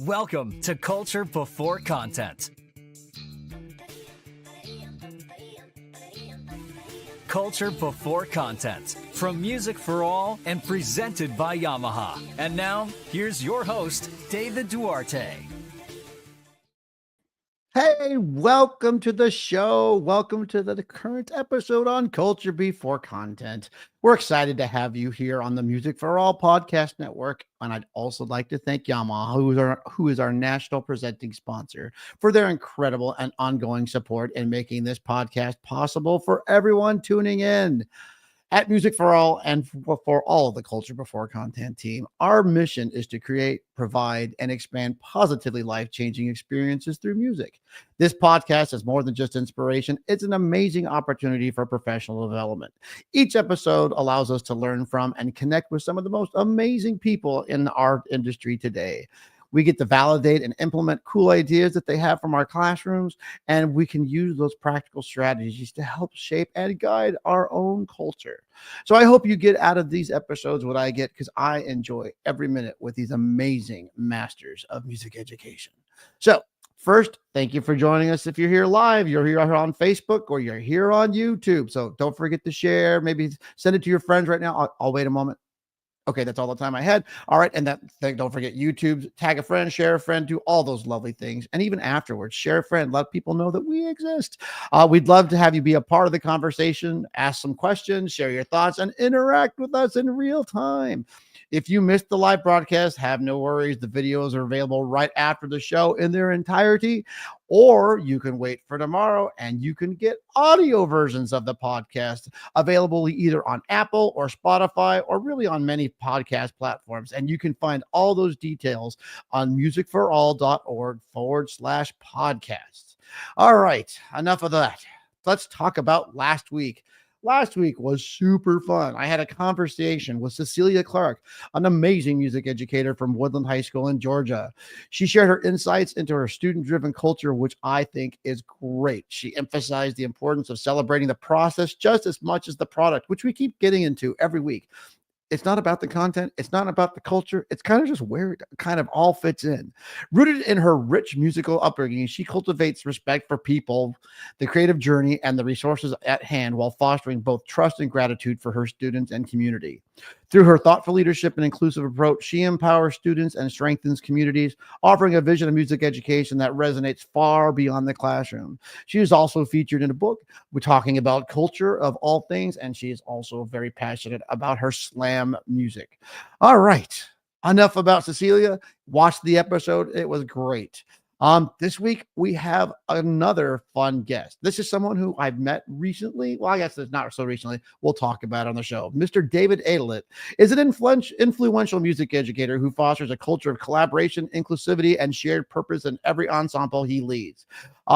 Welcome to Culture Before Content. Culture Before Content, from Music for All and presented by Yamaha. And now, here's your host, David Duarte. Hey, welcome to the show. Welcome to the current episode on Culture Before Content. We're excited to have you here on the Music for All podcast network. And I'd also like to thank Yamaha, who is our national presenting sponsor, for their incredible and ongoing support in making this podcast possible for everyone tuning in. At Music for All and for all of the Culture Before Content team, our mission is to create, provide, and expand positively life-changing experiences through music. This podcast is more than just inspiration. It's an amazing opportunity for professional development. Each episode allows us to learn from and connect with some of the most amazing people in our industry today. We get to validate and implement cool ideas that they have from our classrooms, and we can use those practical strategies to help shape and guide our own culture. So I hope you get out of these episodes what I get, because I enjoy every minute with these amazing masters of music education. So first, thank you for joining us. If you're here live, you're here on Facebook, or you're here on YouTube. So don't forget to share. Maybe send it to your friends right now. I'll wait a moment. Okay, that's all the time I had. All right, and don't forget YouTube, tag a friend, share a friend, do all those lovely things. And even afterwards, share a friend, let people know that we exist. We'd love to have you be a part of the conversation, ask some questions, share your thoughts, and interact with us in real time. If you missed the live broadcast, have no worries. The videos are available right after the show in their entirety, or you can wait for tomorrow and you can get audio versions of the podcast available either on Apple or Spotify, or really on many podcast platforms. And you can find all those details on musicforall.org/podcasts. All right, enough of that. Let's talk about last week. Last week was super fun. I had a conversation with Cecilia Clark, an amazing music educator from Woodland High School in Georgia. She shared her insights into her student-driven culture, which I think is great. She emphasized the importance of celebrating the process just as much as the product, which we keep getting into every week. It's not about the content. It's not about the culture. It's kind of just where it kind of all fits in. Rooted in her rich musical upbringing, she cultivates respect for people, the creative journey, and the resources at hand, while fostering both trust and gratitude for her students and community. Through her thoughtful leadership and inclusive approach, she empowers students and strengthens communities, offering a vision of music education that resonates far beyond the classroom. She is also featured in a book. We're talking about culture of all things, and she is also very passionate about her slam music. All right, enough about Cecilia. Watch the episode. It was great. This week we have another fun guest. This is someone who I've met recently. Well, I guess it's not so recently. We'll talk about it on the show. Mr. David Aydelott is an influential music educator who fosters a culture of collaboration, inclusivity, and shared purpose in every ensemble he leads.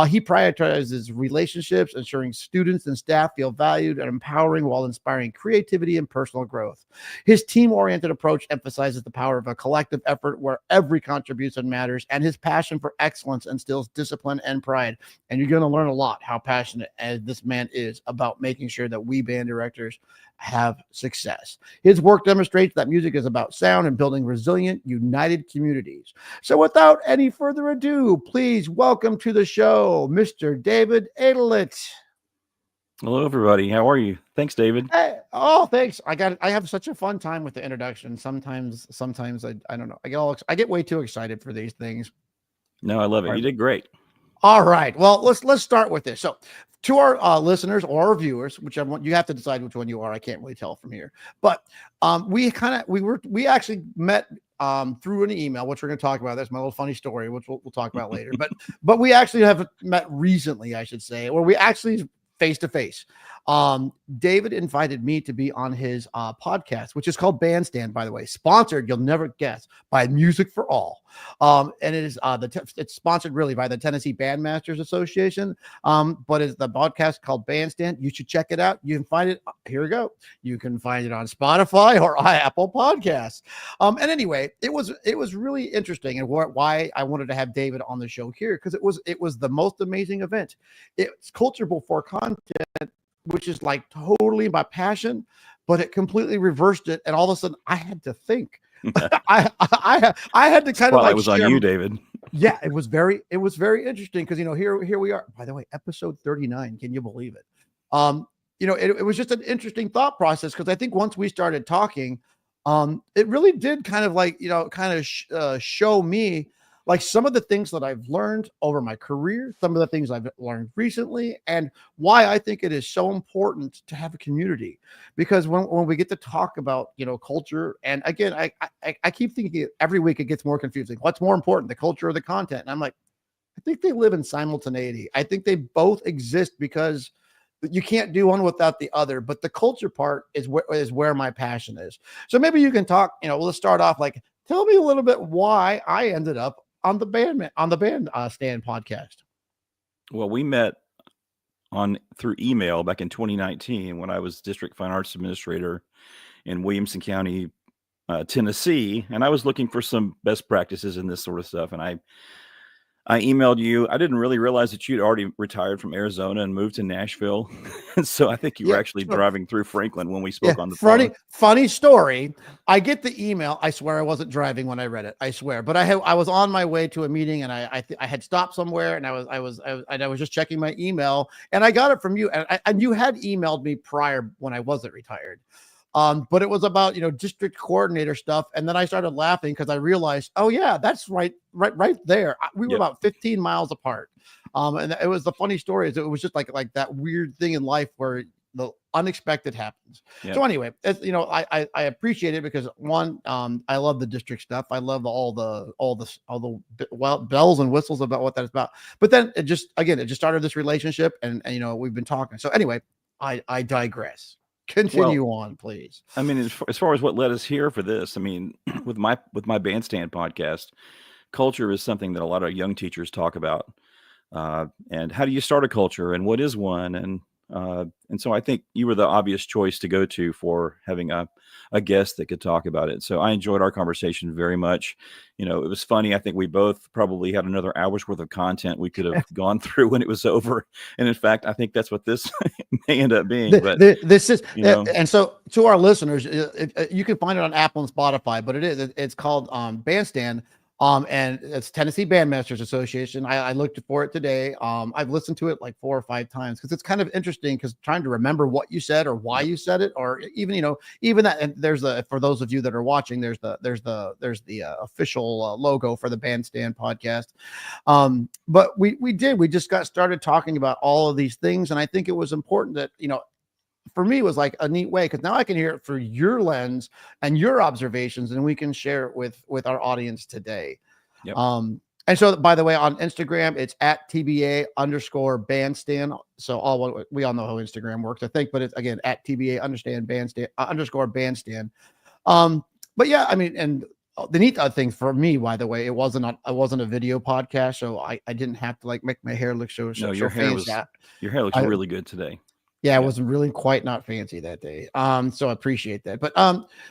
He prioritizes relationships, ensuring students and staff feel valued and empowering, while inspiring creativity and personal growth. His team-oriented approach emphasizes the power of a collective effort where every contribution matters, and his passion for excellence instills discipline and pride. And you're going to learn a lot how passionate this man is about making sure that we band directors have success. His work demonstrates that music is about sound and building resilient, united communities. So without any further ado, please welcome to the show, Mr. David Aydelott. Hello, everybody. How are you? Thanks, David. Hey, thanks. I have such a fun time with the introduction. Sometimes I don't know. I get way too excited for these things. No, I love it. You did great. All right. Well, let's start with this. So, to our listeners or our viewers, whichever one, you have to decide which one you are. I can't really tell from here. But we actually met through an email, which we're going to talk about. That's my little funny story, which we'll talk about later. But we actually have met recently, I should say, where we actually face to face. David invited me to be on his podcast, which is called Bandstand, by the way, sponsored, you'll never guess, by Music for All. And it is it's sponsored really by the Tennessee Bandmasters Association. But it's the podcast called Bandstand. You should check it out. You can find it. Here we go. You can find it on Spotify or Apple Podcasts. And anyway, it was really interesting, and why I wanted to have David on the show here, because it was the most amazing event. It's culture before content, which is like totally my passion, but it completely reversed it. And all of a sudden I had to think, I had to kind of like was on you, David. Yeah, it was very interesting because here we are. By the way, episode 39. Can you believe it? It was just an interesting thought process because I think once we started talking, it really did kind of like show me like some of the things that I've learned over my career, some of the things I've learned recently, and why I think it is so important to have a community. Because when we get to talk about culture, and again, I keep thinking every week it gets more confusing. What's more important, the culture or the content? And I'm like, I think they live in simultaneity. I think they both exist because you can't do one without the other. But the culture part is where my passion is. So maybe you can talk. Let's start off like, tell me a little bit why I ended up on the Bandstand podcast. Well, we met through email back in 2019 when I was district fine arts administrator in Williamson County, Tennessee, and I was looking for some best practices in this sort of stuff. And I emailed you. I didn't really realize that you'd already retired from Arizona and moved to Nashville. And so I think you were actually driving through Franklin when we spoke on the phone. Funny story. I get the email. I swear I wasn't driving when I read it. I swear. But I was on my way to a meeting and I had stopped somewhere and I was just checking my email and I got it from you. And you had emailed me prior when I wasn't retired. But it was about, district coordinator stuff. And then I started laughing because I realized, oh yeah, that's right there. We were about 15 miles apart. And it was the funny story is it was just like that weird thing in life where the unexpected happens. Yep. So anyway, I appreciate it because one, I love the district stuff. I love all the bells and whistles about what that's about. But then it just started this relationship and we've been talking. So anyway, I digress. Continue on, please. I mean, as far as what led us here for this, I mean, with my Bandstand podcast, culture is something that a lot of young teachers talk about. And how do you start a culture and what is one? And so I think you were the obvious choice to go to for having a guest that could talk about it. So I enjoyed our conversation very much. It was funny. I think we both probably had another hour's worth of content we could have gone through when it was over. And in fact, I think that's what this may end up being. But this is, and so to our listeners, you can find it on Apple and Spotify, but it's called Bandstand. And it's Tennessee Bandmasters Association. I looked for it today. I've listened to it like 4 or 5 times because it's kind of interesting because trying to remember what you said or why you said it, or even that. And there's for those of you that are watching, there's the official logo for the Bandstand podcast. But we just got started talking about all of these things, and I think it was important that for me, it was like a neat way because now I can hear it through your lens and your observations, and we can share it with our audience today. Yep. And so, by the way, on Instagram, it's at TBA_bandstand. So we all know how Instagram works, I think, but it's again at TBA_bandstand. But yeah, I mean, and the neat thing for me, by the way, I wasn't a video podcast, so I didn't have to like make my hair look so your hair looks really good today. Yeah, I wasn't really quite not fancy that day. So I appreciate that. But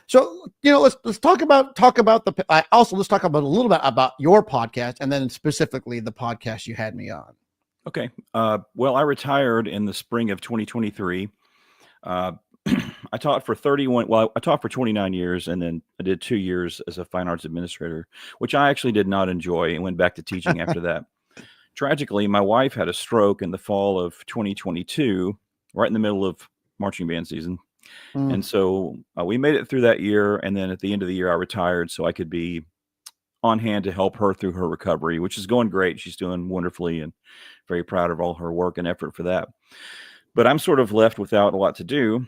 so let's talk about let's talk about a little bit about your podcast and then specifically the podcast you had me on. Okay. Well, I retired in the spring of 2023. I taught for 29 years, and then I did 2 years as a fine arts administrator, which I actually did not enjoy and went back to teaching after that. Tragically, my wife had a stroke in the fall of 2022. Right in the middle of marching band season. And so we made it through that year. And then at the end of the year, I retired so I could be on hand to help her through her recovery, which is going great. She's doing wonderfully and very proud of all her work and effort for that. But I'm sort of left without a lot to do.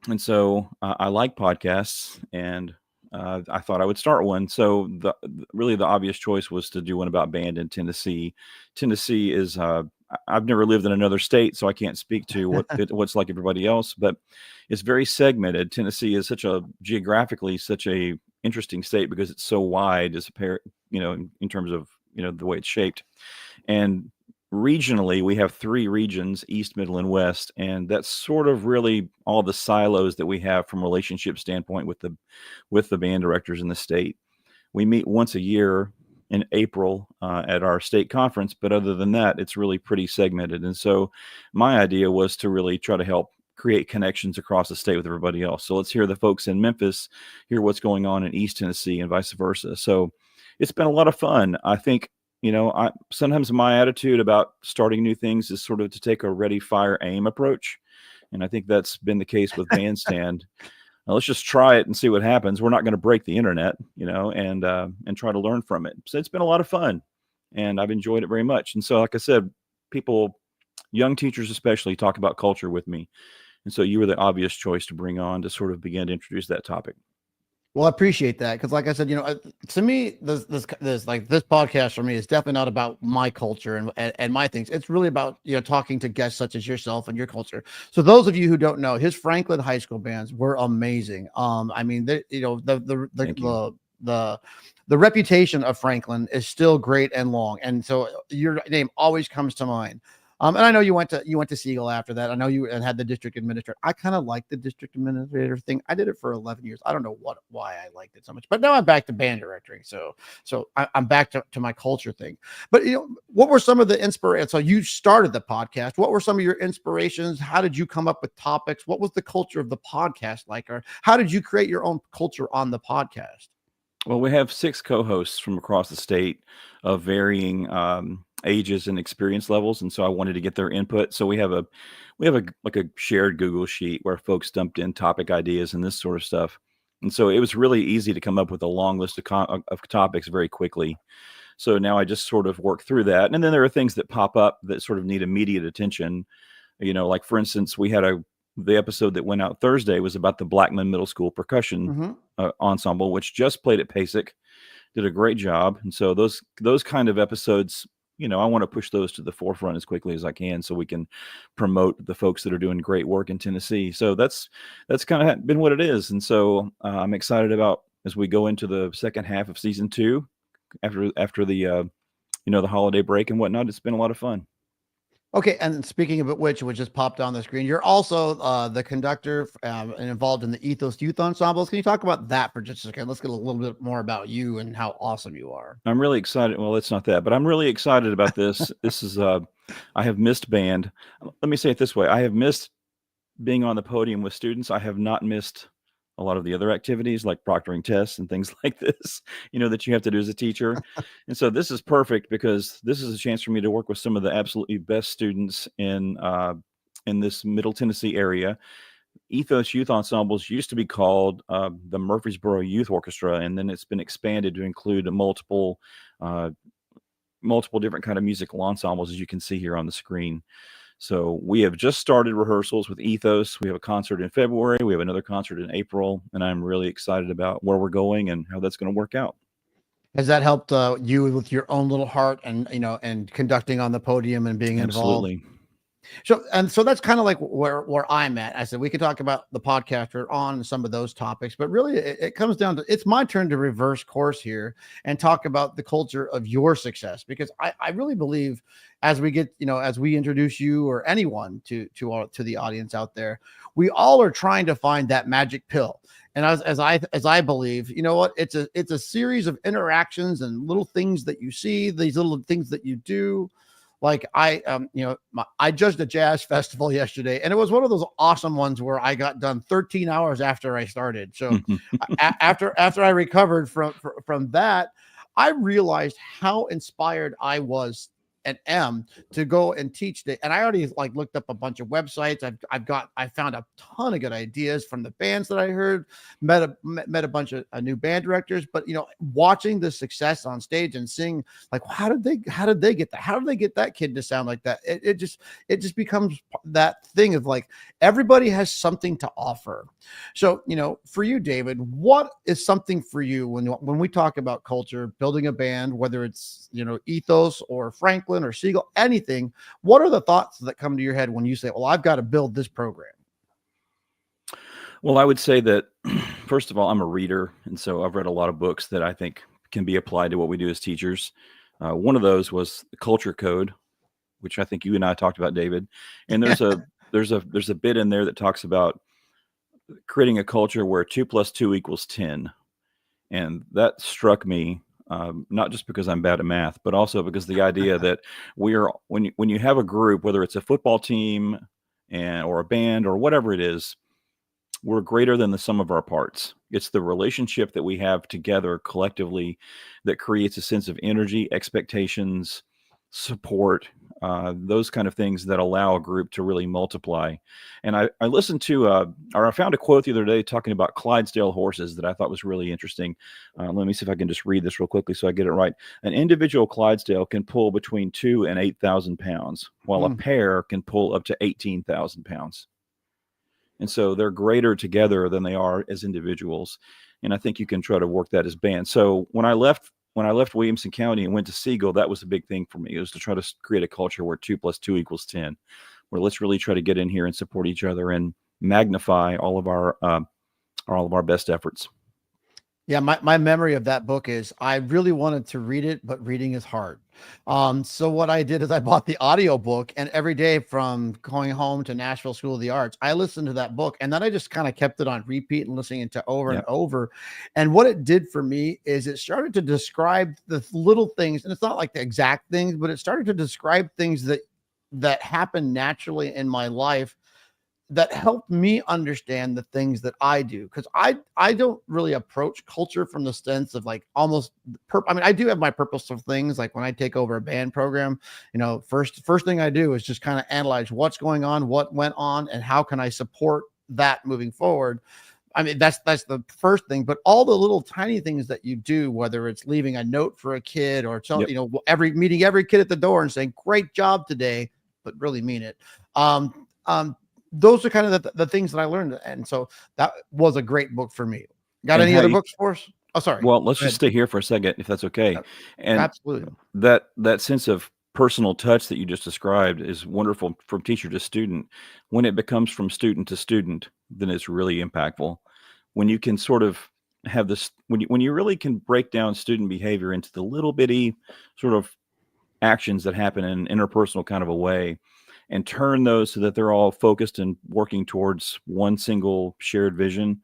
And so I like podcasts and I thought I would start one. So really the obvious choice was to do one about band in Tennessee. Tennessee is, I've never lived in another state, so I can't speak to what's like everybody else, but it's very segmented. Tennessee is geographically such a interesting state because it's so wide as in terms of, the way it's shaped. And regionally, we have 3 regions, East, Middle, and West. And that's sort of really all the silos that we have from a relationship standpoint with the band directors in the state. We meet once a year in April at our state conference. But other than that, it's really pretty segmented. And so my idea was to really try to help create connections across the state with everybody else. So let's hear the folks in Memphis, hear what's going on in East Tennessee and vice versa. So it's been a lot of fun. I think, sometimes my attitude about starting new things is sort of to take a ready, fire, aim approach. And I think that's been the case with Bandstand. Let's just try it and see what happens. We're not going to break the internet, and try to learn from it. So it's been a lot of fun, and I've enjoyed it very much. And so, like I said, people, young teachers especially, talk about culture with me. And so you were the obvious choice to bring on to sort of begin to introduce that topic. Well, I appreciate that, because like I said, to me, this podcast for me is definitely not about my culture and my things. It's really about talking to guests such as yourself and your culture. So those of you who don't know, his Franklin High School bands were amazing. I mean, the reputation of Franklin is still great and long, and so your name always comes to mind. And I know you went to Siegel after that. I know you had the district administrator. I kind of like the district administrator thing. I did it for 11 years. I don't know why I liked it so much, but now I'm back to band directoring. So I'm back to my culture thing. But what were some of the inspirations? So you started the podcast. What were some of your inspirations? How did you come up with topics? What was the culture of the podcast like? Or how did you create your own culture on the podcast? Well, we have 6 co-hosts from across the state of varying ages and experience levels, and so I wanted to get their input. So we have a shared Google sheet where folks dumped in topic ideas and this sort of stuff. And so it was really easy to come up with a long list of topics very quickly. So now I just sort of work through that, and then there are things that pop up that sort of need immediate attention. Like for instance, we had the episode that went out Thursday was about the Blackman Middle School percussion ensemble, which just played at PASIC, did a great job. And so those kind of episodes, I want to push those to the forefront as quickly as I can so we can promote the folks that are doing great work in Tennessee. So that's kind of been what it is. And so I'm excited about as we go into the second half of season 2 after the the holiday break and whatnot. It's been a lot of fun. Okay, and speaking of which just popped on the screen, you're also the conductor and involved in the Ethos Youth Ensembles. Can you talk about that for just a second? Let's get a little bit more about you and how awesome you are. I'm really excited. Well, it's not that, but I'm really excited about this. This is I have missed band. Let me say it this way. I have missed being on the podium with students. I have not missed a lot of the other activities like proctoring tests and things like this, that you have to do as a teacher. And so this is perfect because this is a chance for me to work with some of the absolutely best students in this Middle Tennessee area. Ethos Youth Ensembles used to be called the Murfreesboro Youth Orchestra, and then it's been expanded to include multiple different kind of musical ensembles, as you can see here on the screen. So we have just started rehearsals with Ethos. We have a concert in February. We have another concert in April, and I'm really excited about where we're going and how that's going to work out. Has that helped you with your own little heart and and conducting on the podium and being involved? Absolutely. So that's kind of like where I'm at. I said we could talk about the podcast on some of those topics, but really it comes down to it's my turn to reverse course here and talk about the culture of your success, because I really believe as we get as we introduce you or anyone to the audience out there, we all are trying to find that magic pill. And as I believe, it's a series of interactions and little things that you see, these little things that you do. Like I judged a jazz festival yesterday, and it was one of those awesome ones where I got done 13 hours after I started. So after I recovered from that, I realized how inspired I was and am to go and teach it. And I already looked up a bunch of websites. I found a ton of good ideas from the bands that I heard, met a bunch of new band directors, but watching the success on stage and seeing how did they get that? How did they get that kid to sound like that? It just becomes that thing of everybody has something to offer. So, for you, David, what is something for you when we talk about culture, building a band, whether it's, Ethos or Franklin or Siegel, anything, what are the thoughts that come to your head when you say, well, I've got to build this program? Well, I would say that, first of all, I'm a reader. And so I've read a lot of books that I think can be applied to what we do as teachers. One of those was the Culture Code, which I think you and I talked about, David. And there's a bit in there that talks about creating a culture where 2 + 2 = 10. And that struck me. Not just because I'm bad at math, but also because the idea that when you have a group, whether it's a football team, or a band or whatever it is, we're greater than the sum of our parts. It's the relationship that we have together collectively that creates a sense of energy, expectations, support, those kind of things that allow a group to really multiply. And I listened to, or I found a quote the other day talking about Clydesdale horses that I thought was really interesting. Let me see if I can just read this real quickly so I get it right. An individual Clydesdale can pull between 2,000 and 8,000 pounds, while a pair can pull up to 18,000 pounds. And so they're greater together than they are as individuals. And I think you can try to work that as bands. So when I left Williamson County and went to Siegel, that was a big thing for me. It was to try to create a culture where 2 + 2 = 10, where let's really try to get in here and support each other and magnify all of our best efforts. Yeah, my memory of that book is I really wanted to read it, but reading is hard. So what I did is I bought the audio book, and every day from going home to Nashville School of the Arts, I listened to that book, and then I just kind of kept it on repeat and listening to over and over. And what it did for me is it started to describe the little things, and it's not like the exact things, but it started to describe things that happen naturally in my life that helped me understand the things that I do. Because I don't really approach culture from the sense of like almost I mean, I do have my purposeful things. Like when I take over a band program, first thing I do is just kind of analyze what's going on, what went on, and how can I support that moving forward. I mean, that's the first thing, but all the little tiny things that you do, whether it's leaving a note for a kid or meeting every kid at the door and saying, "Great job today," but really mean it. Those are kind of the things that I learned. And so that was a great book for me. Got any other books for us? Oh, sorry. Well, let's just stay here for a second, if that's okay. And absolutely. That sense of personal touch that you just described is wonderful from teacher to student. When it becomes from student to student, then it's really impactful. When you can sort of have this, when you really can break down student behavior into the little bitty sort of actions that happen in an interpersonal kind of a way, and turn those so that they're all focused and working towards one single shared vision,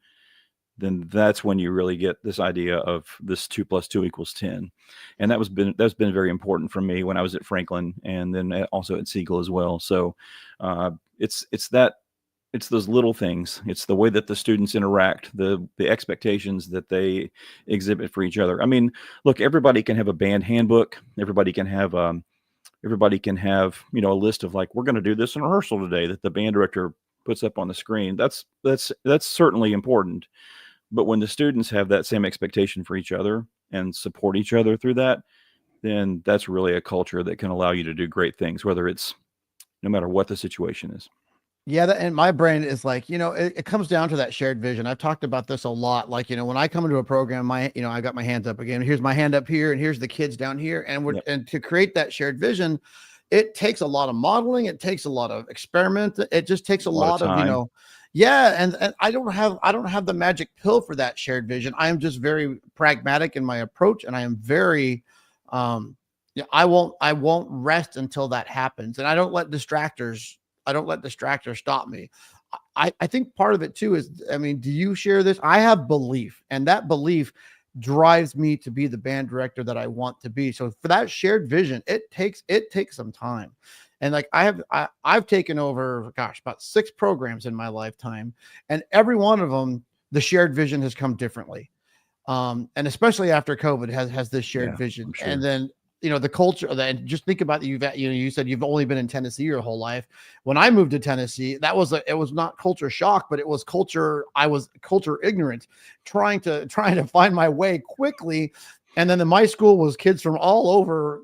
then that's when you really get this idea of this 2 + 2 = 10. And that's been very important for me when I was at Franklin and then also at Siegel as well. So it's those little things. It's the way that the students interact, the expectations that they exhibit for each other. I mean, look, everybody can have a band handbook. Everybody can have a list of like, we're going to do this in rehearsal today that the band director puts up on the screen. That's certainly important. But when the students have that same expectation for each other and support each other through that, then that's really a culture that can allow you to do great things, whether it's no matter what the situation is. Yeah, and my brain is like, it comes down to that shared vision. I've talked about this a lot. Like, when I come into a program, I got my hands up again. Here's my hand up here, and here's the kids down here. And to create that shared vision, it takes a lot of modeling. It takes a lot of experiment. It just takes a lot of And I don't have the magic pill for that shared vision. I am just very pragmatic in my approach, and I am very, I won't rest until that happens. And I don't let distractors stop me. I think part of it too is, do you share this? I have belief, and that belief drives me to be the band director that I want to be. So for that shared vision, it takes some time. And like I've taken over, about 6 programs in my lifetime, and every one of them, the shared vision has come differently. And especially after COVID has this shared vision. Sure. And then, the culture and just think about you said you've only been in Tennessee your whole life. When I moved to Tennessee, it was not culture shock, but it was culture. I was culture ignorant, trying to find my way quickly. And then my school was kids from all over,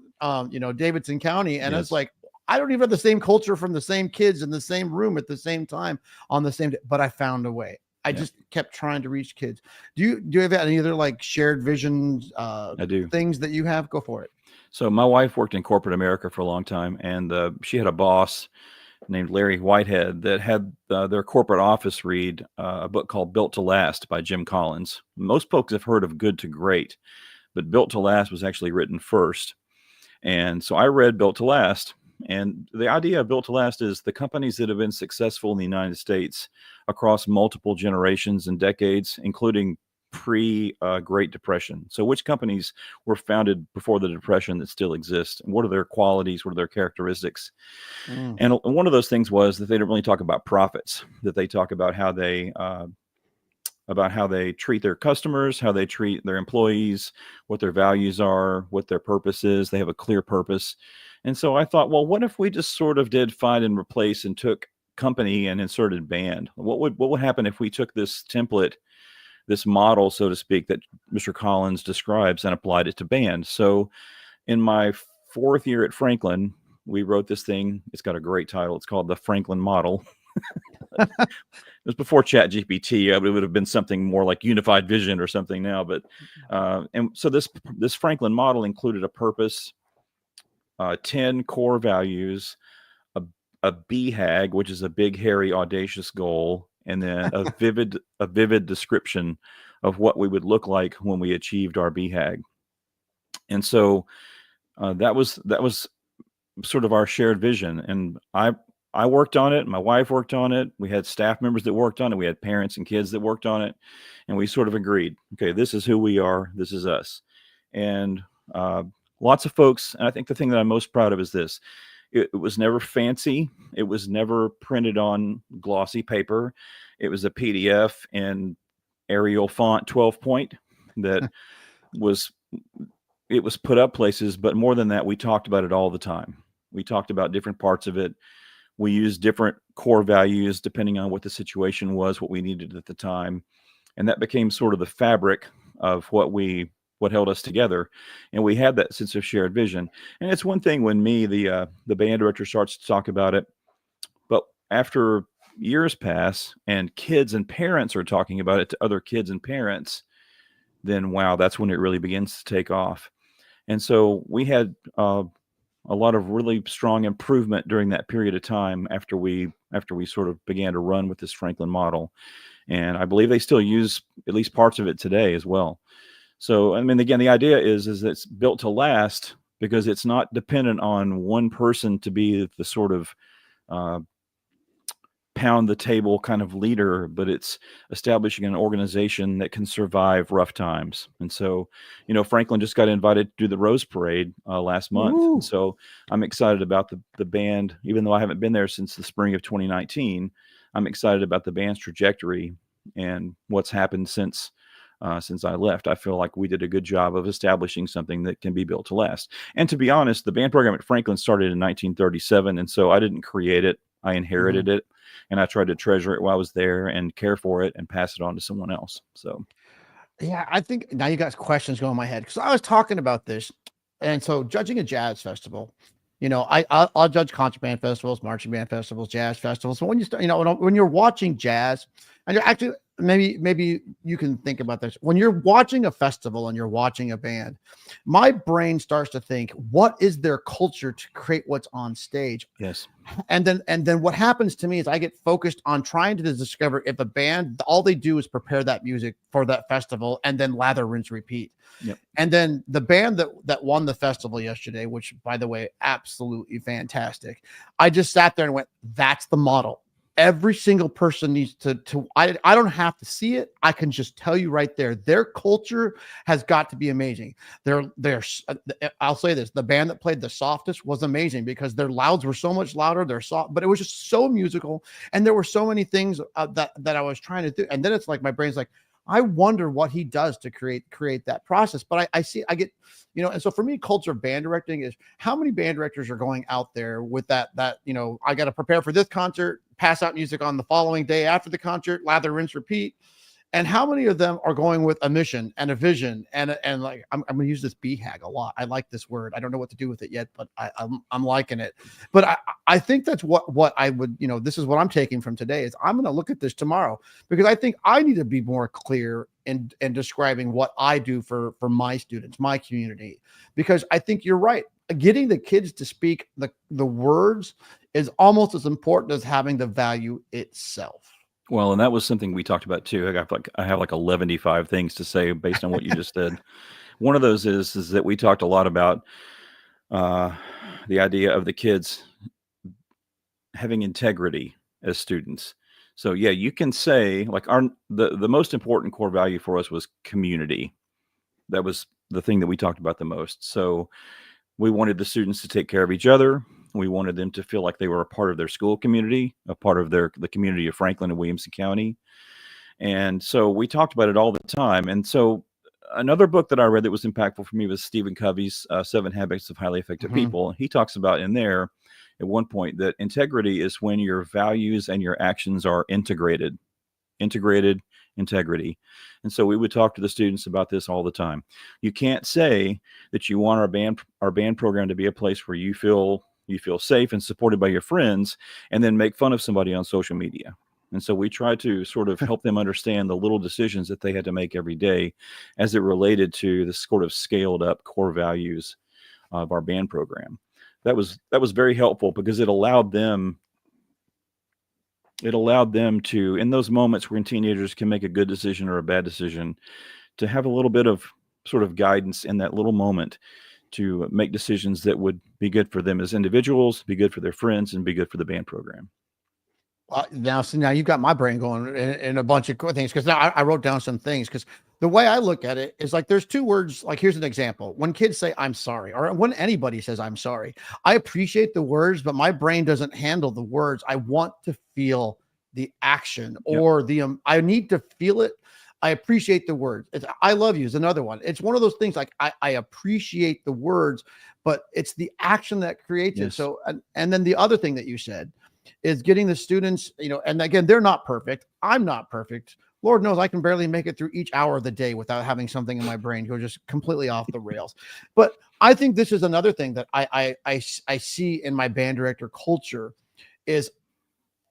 Davidson County. And It's like, I don't even have the same culture from the same kids in the same room at the same time on the same day, but I found a way. I just kept trying to reach kids. Do you have any other like shared visions, I do. things that you have? Go for it. So my wife worked in corporate America for a long time, and she had a boss named Larry Whitehead that had their corporate office read a book called Built to Last by Jim Collins. Most folks have heard of Good to Great, but Built to Last was actually written first. And so I read Built to Last, and the idea of Built to Last is the companies that have been successful in the United States across multiple generations and decades, including Great Depression. So which companies were founded before the Depression that still exist? And what are their qualities? What are their characteristics? And one of those things was that they don't really talk about profits, that they talk about how they treat their customers, how they treat their employees, what their values are, what their purpose is. They have a clear purpose. And so I thought, well, what if we just sort of did find and replace and took company and inserted band? What would happen if we took this template, this model, so to speak, that Mr. Collins describes and applied it to band? So in my 4th year at Franklin, we wrote this thing. It's got a great title. It's called the Franklin Model. It was before ChatGPT. It would have been something more like Unified Vision or something now. But and so this Franklin model included a purpose, 10 core values, a BHAG, which is a big, hairy, audacious goal, and then a vivid description of what we would look like when we achieved our BHAG. And so that was sort of our shared vision. And I worked on it. My wife worked on it. We had staff members that worked on it. We had parents and kids that worked on it. And we sort of agreed, okay, this is who we are. This is us. And lots of folks, and I think the thing that I'm most proud of is this. It was never fancy. It was never printed on glossy paper. It was a PDF in Arial font 12 point that was put up places. But more than that, we talked about it all the time. We talked about different parts of it. We used different core values depending on what the situation was, what we needed at the time. And that became sort of the fabric of what held us together. And we had that sense of shared vision. And it's one thing when the band director starts to talk about it, but after years pass and kids and parents are talking about it to other kids and parents, then wow, that's when it really begins to take off. And so we had a lot of really strong improvement during that period of time after we sort of began to run with this Franklin model. And I believe they still use at least parts of it today as well. So, I mean, again, the idea is it's built to last because it's not dependent on one person to be the sort of pound the table kind of leader, but it's establishing an organization that can survive rough times. And so, Franklin just got invited to do the Rose Parade last month. And so I'm excited about the band, even though I haven't been there since the spring of 2019. I'm excited about the band's trajectory and what's happened since I left. I feel like we did a good job of establishing something that can be built to last. And to be honest, the band program at Franklin started in 1937. And so I didn't create it. I inherited it. And I tried to treasure it while I was there and care for it and pass it on to someone else. So, yeah, I think now you got questions going in my head because I was talking about this. And so judging a jazz festival, I'll judge concert band festivals, marching band festivals, jazz festivals. So when you start, when you're watching jazz and you're actually, maybe you can think about this. When you're watching a festival and you're watching a band, my brain starts to think, what is their culture to create what's on stage? Yes. And then what happens to me is I get focused on trying to discover if a band, all they do is prepare that music for that festival and then lather, rinse, repeat. Yep. And then the band that won the festival yesterday, which by the way, absolutely fantastic. I just sat there and went, that's the model. Every single person needs to I don't have to see it. I can just tell you right there. Their culture has got to be amazing. I'll say this. The band that played the softest was amazing because their louds were so much louder. They're soft, but it was just so musical. And there were so many things that I was trying to do. And then it's like, my brain's like, I wonder what he does to create that process. But I get, and so for me, culture of band directing is how many band directors are going out there with that, I got to prepare for this concert, pass out music on the following day after the concert, lather, rinse, repeat. And how many of them are going with a mission and a vision and like, I'm going to use this BHAG a lot. I like this word. I don't know what to do with it yet, but I'm liking it. But I think that's what I would, this is what I'm taking from today is I'm going to look at this tomorrow because I think I need to be more clear in describing what I do for my students, my community, because I think you're right. Getting the kids to speak the words is almost as important as having the value itself. Well, and that was something we talked about too. I have like 11 things to say based on what you just said. One of those is that we talked a lot about the idea of the kids having integrity as students. So yeah, you can say like the most important core value for us was community. That was the thing that we talked about the most. So we wanted the students to take care of each other. We wanted them to feel like they were a part of their school community, a part of the community of Franklin and Williamson County. And so we talked about it all the time. And so another book that I read that was impactful for me was Stephen Covey's 7 Habits of Highly Effective People. He talks about in there at one point that integrity is when your values and your actions are integrated. Integrity. And so we would talk to the students about this all the time. You can't say that you want our band program to be a place where you feel safe and supported by your friends, and then make fun of somebody on social media. And so we try to sort of help them understand the little decisions that they had to make every day as it related to the sort of scaled up core values of our band program. That was very helpful because it allowed them to, in those moments when teenagers can make a good decision or a bad decision, to have a little bit of sort of guidance in that little moment to make decisions that would be good for them as individuals, be good for their friends, and be good for the band program. Now you've got my brain going in a bunch of cool things, because now I wrote down some things, because the way I look at it is like there's 2 words. Like, here's an example. When kids say I'm sorry, or when anybody says I'm sorry, I appreciate the words, but my brain doesn't handle the words. I want to feel the action, or I need to feel it. I appreciate the words. I love you is another one. It's one of those things, like I appreciate the words, but it's the action that creates it. So, and then the other thing that you said is getting the students, and again, they're not perfect. I'm not perfect. Lord knows I can barely make it through each hour of the day without having something in my brain go just completely off the rails. But I think this is another thing that I see in my band director culture is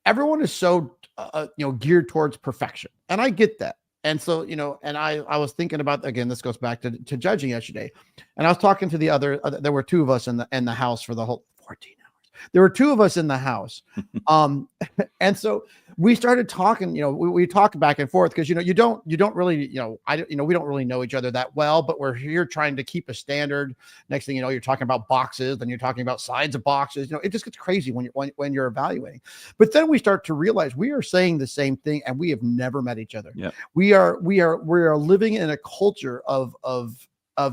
everyone is so, geared towards perfection. And I get that. And so, and I was thinking about, again, this goes back to judging yesterday. And I was talking to the other, there were 2 of us in the house for the whole 14 hours. There were 2 of us in the house. And so we started talking, we talked back and forth, because, you don't really, we don't really know each other that well, but we're here trying to keep a standard. Next thing you know, you're talking about boxes, then you're talking about sides of boxes. It just gets crazy when you're evaluating. But then we start to realize we are saying the same thing, and we have never met each other. Yep. We are living in a culture of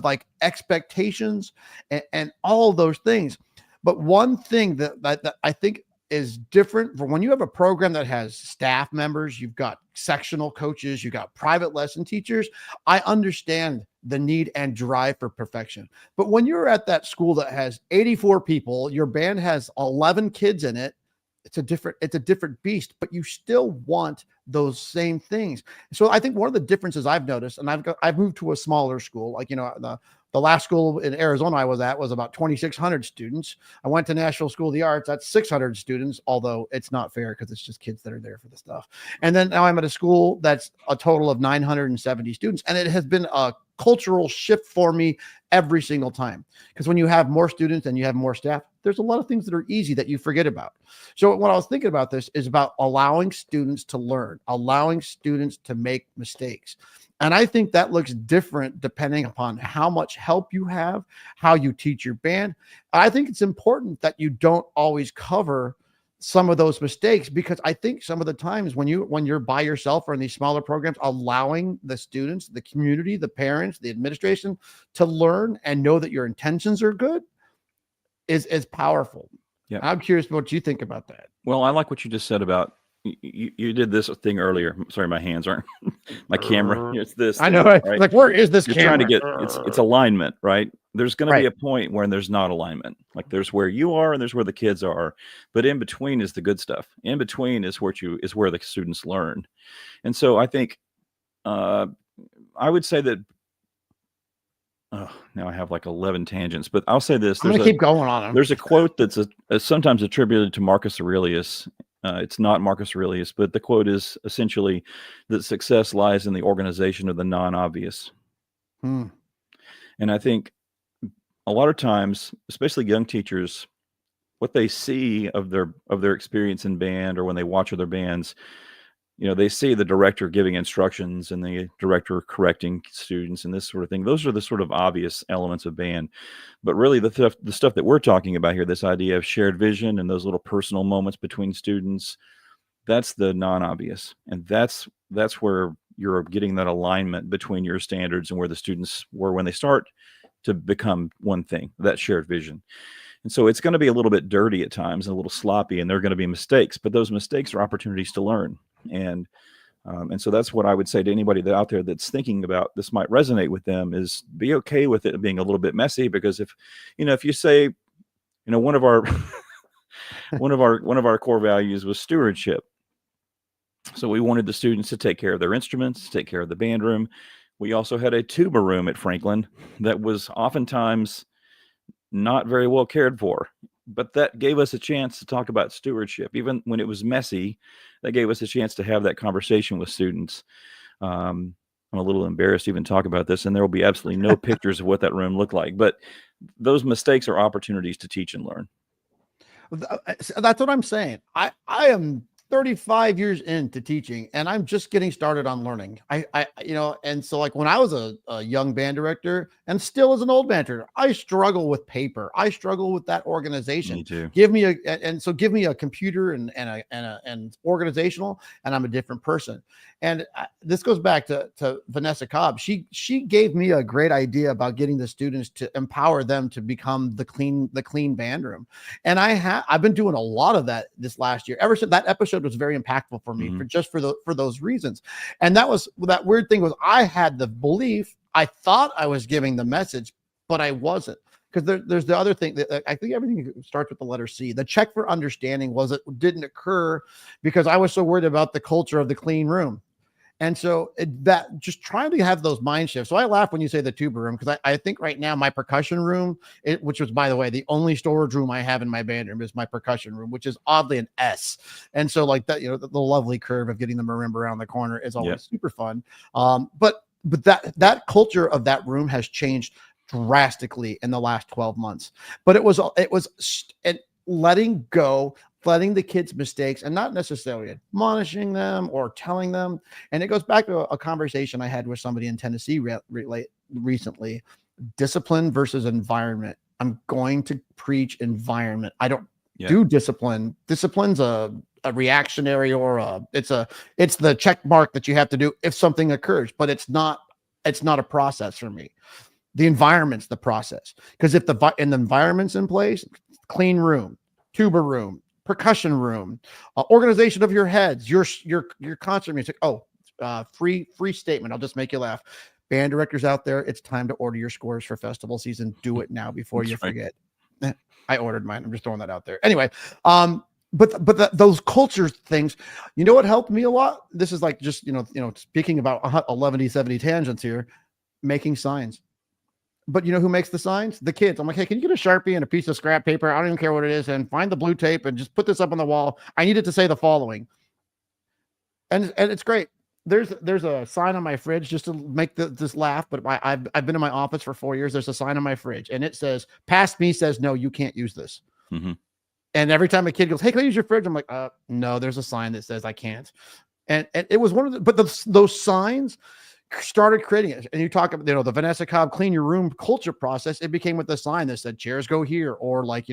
like expectations and all of those things. But one thing that I think is different from when you have a program that has staff members, you've got sectional coaches, you've got private lesson teachers. I understand the need and drive for perfection. But when you're at that school that has 84 people, your band has 11 kids in it, it's a different beast, but you still want those same things. So I think one of the differences I've noticed, and I've moved to a smaller school, like, the last school in Arizona I was at was about 2,600 students. I went to Nashville School of the Arts. That's 600 students, although it's not fair because it's just kids that are there for the stuff. And then now I'm at a school that's a total of 970 students. And it has been a cultural shift for me every single time. Because when you have more students and you have more staff, there's a lot of things that are easy that you forget about. So when I was thinking about this is about allowing students to learn, allowing students to make mistakes. And I think that looks different depending upon how much help you have, how you teach your band. I think it's important that you don't always cover some of those mistakes, because I think some of the times when you're by yourself or in these smaller programs, allowing the students, the community, the parents, the administration to learn and know that your intentions are good is powerful. Yeah, I'm curious what you think about that. Well, I like what you just said about you did this thing earlier. Sorry, my hands aren't my camera. It's this. I know. Right? Like, where is this You're camera? Trying to get it's alignment, right? There's going to be a point where there's not alignment. Like, there's where you are and there's where the kids are, but in between is the good stuff. In between is where the students learn. And so I think I would say that. Now I have like 11 tangents, but I'll say this. I'm going to keep going on them. There's a quote that's sometimes attributed to Marcus Aurelius. It's not Marcus Aurelius, but the quote is essentially that success lies in the organization of the non-obvious. And I think a lot of times, especially young teachers, what they see of their experience in band, or when they watch other bands, they see the director giving instructions and the director correcting students and this sort of thing. Those are the sort of obvious elements of band. But really the stuff that we're talking about here, this idea of shared vision and those little personal moments between students, That's the non-obvious, and that's where you're getting that alignment between your standards and where the students were when they start to become one thing, that shared vision. And so it's going to be a little bit dirty at times and a little sloppy, and there are going to be mistakes, but those mistakes are opportunities to learn. And so that's what I would say to anybody that out there that's thinking about this might resonate with them, is be okay with it being a little bit messy. Because if you say, one of our one of our core values was stewardship. So we wanted the students to take care of their instruments, take care of the band room. We also had a tuba room at Franklin that was oftentimes not very well cared for, but that gave us a chance to talk about stewardship. Even when it was messy, that gave us a chance to have that conversation with students. I'm a little embarrassed to even talk about this, and there will be absolutely no pictures of what that room looked like, but those mistakes are opportunities to teach and learn. That's what I'm saying. I am 35 years into teaching, and I'm just getting started on learning. And so like when I was a young band director, and still as an old band director, I struggle with paper. I struggle with that organization. Me too. Give me a computer and organizational, and I'm a different person. And this goes back to Vanessa Cobb. She gave me a great idea about getting the students to empower them to become the clean band room. And I've been doing a lot of that this last year. Ever since that episode was very impactful for me, for those reasons. And that weird thing was, I had the belief, I thought I was giving the message, but I wasn't. Because there's the other thing that I think everything starts with the letter C. The check for understanding didn't occur because I was so worried about the culture of the clean room. And so that just trying to have those mind shifts. So I laugh when you say the tuba room, because I think right now my percussion room, which was, by the way, the only storage room I have in my band room, is my percussion room, which is oddly an S. And so like that, the lovely curve of getting the marimba around the corner is always super fun. But that culture of that room has changed drastically in the last 12 months. But it was letting go, letting the kids' mistakes, and not necessarily admonishing them or telling them. And it goes back to a conversation I had with somebody in Tennessee recently. Discipline versus environment. I'm going to preach environment. I don't do discipline. Discipline's a reactionary, or it's the check mark that you have to do if something occurs, but it's not a process for me. The environment's the process. Because if the environment's in place, clean room, tuba room, percussion room, organization of your heads, your concert music. Free statement. I'll just make you laugh. Band directors out there, it's time to order your scores for festival season. Do it now before you forget. I ordered mine. I'm just throwing that out there. Anyway, but those culture things, what helped me a lot? This is like just, speaking about 11, 70 tangents here, making signs. But who makes the signs? The kids. I'm like, hey, can you get a Sharpie and a piece of scrap paper? I don't even care what it is. And find the blue tape and just put this up on the wall. I need it to say the following. And it's great. There's a sign on my fridge, just to make this laugh. But I've been in my office for 4 years. There's a sign on my fridge, and it says, past me says, no, you can't use this. Mm-hmm. And every time a kid goes, hey, can I use your fridge? I'm like, no, there's a sign that says I can't. And it was one of but those signs started creating it. And you talk about, the Vanessa Cobb clean your room culture process. It became with the sign that said chairs go here, or like,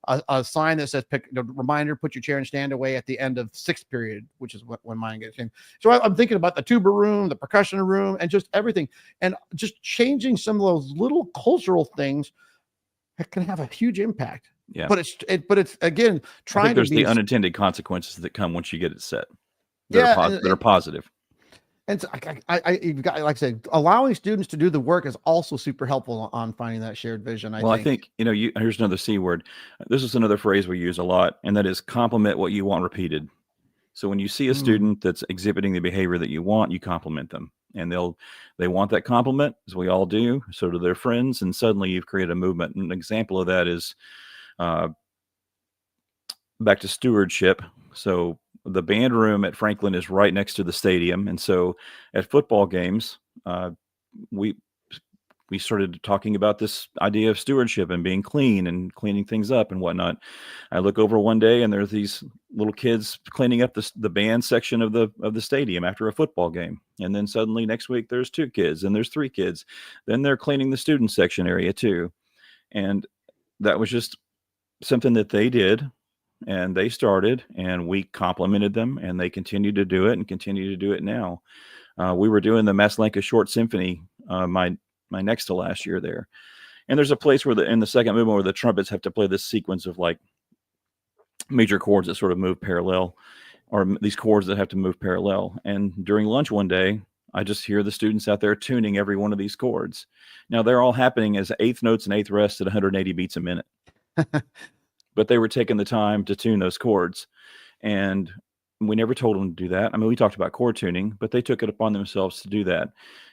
a sign that says reminder, put your chair and stand away at the end of sixth period, which is when mine gets in. So I'm thinking about the tuba room, the percussion room, and just everything, and just changing some of those little cultural things that can have a huge impact. Yeah. But it's again, trying there's to be the unintended consequences that come once you get it set. That are positive. And so you've got, like I said, allowing students to do the work is also super helpful on finding that shared vision. I think, here's another C word. This is another phrase we use a lot, and that is compliment what you want repeated. So when you see a student that's exhibiting the behavior that you want, you compliment them, and they want that compliment, as we all do. So do their friends, and suddenly you've created a movement. An example of that is back to stewardship. So the band room at Franklin is right next to the stadium. And so at football games, we started talking about this idea of stewardship and being clean and cleaning things up and whatnot. I look over one day, and there's these little kids cleaning up the band section of the stadium after a football game. And then suddenly next week there's 2 kids, and there's 3 kids. Then they're cleaning the student section area too. And that was just something that they did. and they started, and we complimented them, and they continued to do it and continue to do it now. We were doing the Maslenka Short Symphony my next to last year there, and there's a place where in the second movement where the trumpets have to play this sequence of like major chords that sort of move parallel, or these chords that have to move parallel. And during lunch one day, I just hear the students out there tuning every one of these chords. Now they're all happening as eighth notes and eighth rests at 180 beats a minute. But they were taking the time to tune those chords. And we never told them to do that. I mean, we talked about chord tuning, but they took it upon themselves to do that.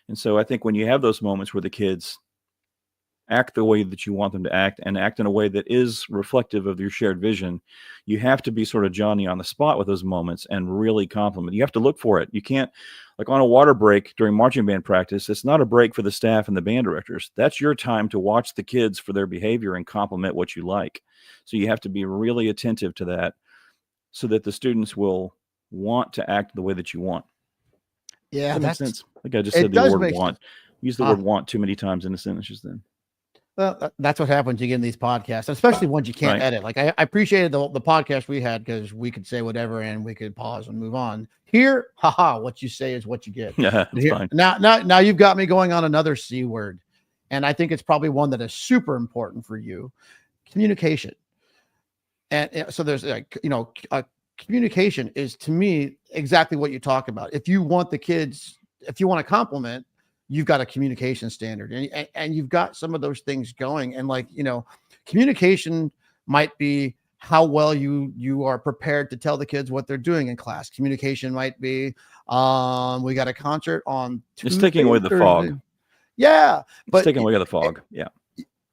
And so I think when you have those moments where the kids act the way that you want them to act, and act in a way that is reflective of your shared vision, you have to be sort of Johnny on the spot with those moments and really compliment. You have to look for it. You can't, like on a water break during marching band practice, it's not a break for the staff and the band directors. That's your time to watch the kids for their behavior and compliment what you like. So you have to be really attentive to that so that the students will want to act the way that you want. Yeah, that makes that's sense. Like I just said the word want. Use the Ah. word want too many times in a sentence just then. Well, that's what happens you get in these podcasts, especially ones you can't Right. edit. Like I appreciated the podcast we had because we could say whatever and we could pause and move on. Here, haha, what you say is what you get. Yeah, that's Here- fine. Now you've got me going on another C word, and I think it's probably one that is super important for you: communication. And so there's like, communication is to me exactly what you talk about. If you want the kids, if you want to compliment, you've got a communication standard, and you've got some of those things going. And like, communication might be how well you are prepared to tell the kids what they're doing in class. Communication might be, we got a concert on It's taking away the Tuesday, fog. Thursday. Yeah. It's But taking away the fog. Yeah.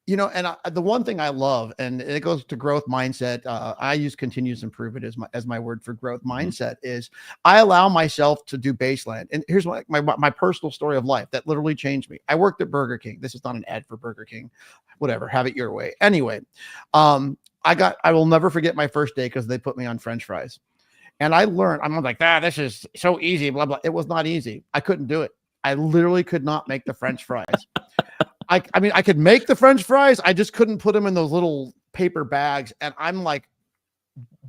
and the one thing I love, and it goes to growth mindset. I use continuous improvement as my word for growth mindset. Is I allow myself to do baseline. And here's my personal story of life that literally changed me. I worked at Burger King. This is not an ad for Burger King. Whatever, have it your way. Anyway, I will never forget my first day because they put me on French fries, and I learned. I'm like, this is so easy. Blah blah. It was not easy. I couldn't do it. I literally could not make the French fries. I mean, I could make the French fries. I just couldn't put them in those little paper bags. And I'm like,